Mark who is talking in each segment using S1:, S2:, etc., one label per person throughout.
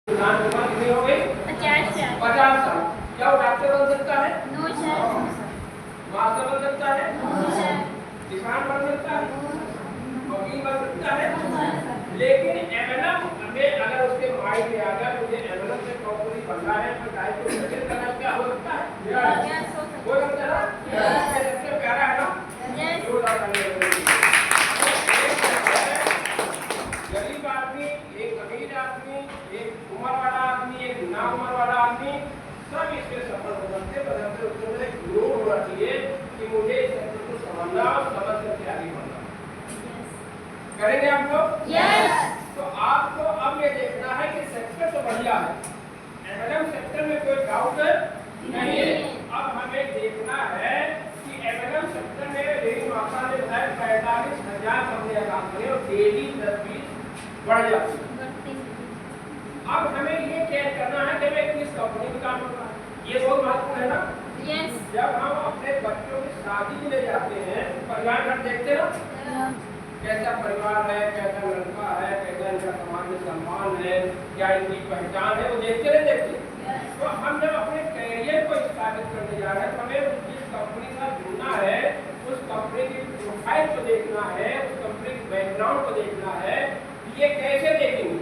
S1: किसान उम्र कितनी हो गई? 50 साल। क्या वो डॉक्टर बन सकता है?
S2: No sir.
S1: मास्टर बन सकता है?
S2: No sir.
S1: किसान बन सकता है? वकील बन सकता है?
S2: सर।
S1: लेकिन एमएलएम में अगर उसके माइंड में आ गया मुझे एमएलएम से नौकरी बनना है तो गाय को सजेस्ट करना क्या हो सकता है?
S2: यस हो सकता
S1: हो सकता है ना?
S2: Yes.
S1: सबसे प्यारा है ना?
S2: है। यस।
S1: जोरदार तालियां बजाइए। गरीब आदमी, एक अमीर आदमी, एक उम्र वाला आदमी, एक ना उम्र वाला आदमी, सब इसमें सफल हो सकते बदलते उसमें एक गुरूर होना चाहिए कि मुझे इस सेक्टर को समझना और समझ करके आगे बढ़ना। करेंगे आप लोग?
S2: यस।
S1: तो आपको अब ये देखना है कि सेक्टर तो बढ़िया है, एमएलएम सेक्टर में कोई डाउट नहीं है। अब हमें देखना है कि एमएलएम सेक्टर में मेरी माता ने बताया 45,000 कंपनियां काम करें और डेली 10-20 बढ़ जाती है। अब हमें ये चेक करना है कि मैं किस कंपनी में काम कर रहा हूँ, ये बहुत महत्वपूर्ण है ना?
S2: यस।
S1: जब हम अपने बच्चों की शादी में ले जाते हैं परिवार घर देखते हैं ना, कैसा परिवार है, कैसा लड़का है, कैसा इनका समाज में सम्मान है, क्या इनकी पहचान है, वो देखते नहीं देखते। तो हम जब अपने कैरियर को स्थापित करने जा रहे हैं तो हमें जिस कंपनी का जुड़ना है उस कंपनी की प्रोफाइल को देखना है, उस कंपनी के बैकग्राउंड को देखना है। ये कैसे देखेंगे?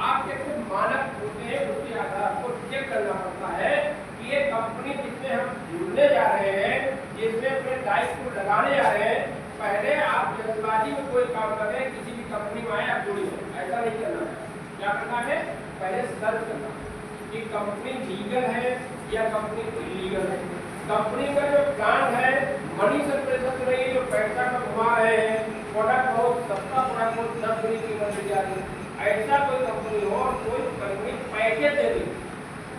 S1: आपके कुछ मानक होते हैं, उसके आधार को चेक करना पड़ता है कि ये कंपनी जिसमें हम जुड़ने जा रहे हैं, जिसमें अपने लाइफ को लगाने जा रहे हैं, पहले आप जल्दबाजी में कोई काम कर रहे हैं, किसी भी कंपनी में आए आप जुड़िए, ऐसा नहीं करना है। क्या करना है? पहले सर्च करना कि कंपनी लीगल है या कंपनी इलीगल है। कंपनी का जो प्लान है मनी सर्कुलेशन तो नहीं, जो पैसा का घुमा रहे हैं, प्रोडक्ट बहुत सस्ता प्रोडक्ट हो 10 गुनी कीमत दी जा रही है, ऐसा कोई कंपनी हो और कोई कंपनी पैकेज दे रही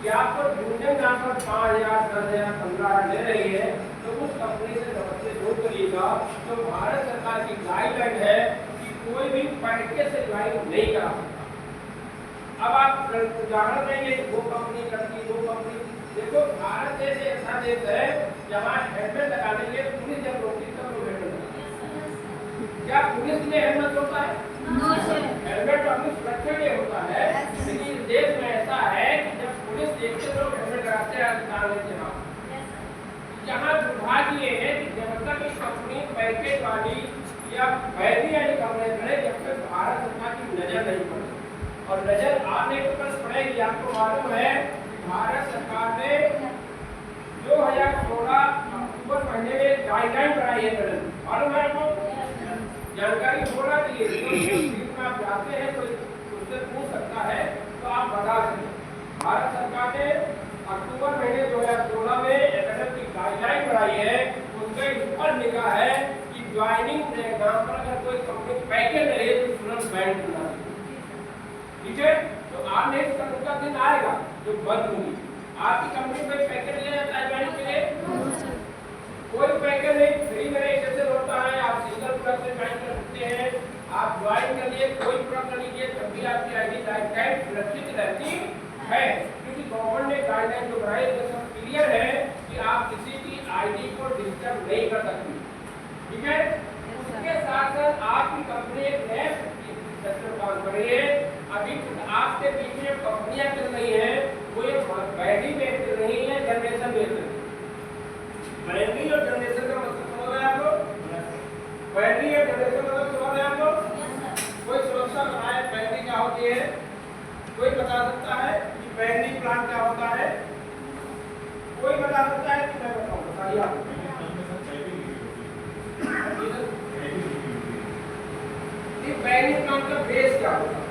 S1: कि आपको यूनियन नाम पर 5,000, 10,000, 15,000 दे रही है, तो उस कंपनी से नमस्ते दूर करिएगा। तो भारत सरकार की गाइडलाइन है कि कोई भी पैकेज से ज्वाइन नहीं करा सकता। अब आप उदाहरण देंगे वो कंपनी करती, वो कंपनी, देखो भारत देश ऐसा देश है जहाँ हेलमेट लगाने के लिए पुलिस जब रोकती तब लोग हेलमेट लगाते। क्या पुलिस ने हेलमेट होता है?
S2: No sir.
S1: हेलमेट अपनी सुरक्षा के लिए होता है, लेकिन इस देश में ऐसा है कि जब पुलिस देखते लोग हेलमेट लगाते हैं अधिकार लेते हैं। यहाँ दुर्भाग्य ये है कि जब तक इस कंपनी पैकेज वाली या वैधी वाली कंपनी करे जब तक भारत सरकार की नजर नहीं पड़ती, और नजर आने पर पड़ेगी। आपको मालूम है भारत सरकार ने 2016 अक्टूबर महीने में गाइडलाइन बनाई है, मालूम है आपको? जानकारी होना चाहिए, तो आप जाते हैं तो उससे पूछ सकता है तो आप बता दें। भारत सरकार ने अक्टूबर महीने 2016 में एमएलएम की गाइडलाइन बनाई है, उसमें इस पर लिखा है कि ज्वाइनिंग के नाम पर अगर कोई कंपनी पैकेज रहे तो तुरंत बैन करना चाहिए। ठीक है? तो आप नेक्स्ट कंपनी का दिन आएगा जो बंद होगी। आपकी कंपनी कोई पैकेज ले जाता है ज्वाइन के लिए? कोई पैकेज नहीं, फ्री में रजिस्ट्रेशन होता है, आप सिंगल प्रोडक्ट से ज्वाइन कर सकते हैं। आप ज्वाइन कर लिए, कोई प्रोडक्ट लीजिए, तब भी आपकी आईडी लाइफ टाइम सुरक्षित रहती है, क्योंकि गवर्नमेंट ने गाइडलाइन जो बनाई है सब क्लियर है कि आप किसी की आईडी को डिस्टर्ब नहीं कर सकते। ठीक है? उसके साथ साथ आपकी कंपनी एक नए सेक्टर काम कर रही है। अभी आपके बीच में कंपनियां चल रही हैं, वो ये बैटरी बेच रही है, जनरेशन बेच रही है। बैटरी और जनरेशन का मतलब समझ रहे हैं आप लोग? बैटरी और जनरेशन का मतलब समझ रहे हैं आप लोग? कोई सुरक्षा बनाए बैटरी क्या होती है? कोई बता सकता है कि बैटरी प्लांट क्या होता है? कोई बता सकता है कि मैं बताऊं? बताइए आप। बैटरी प्लांट का बेस क्या होता है?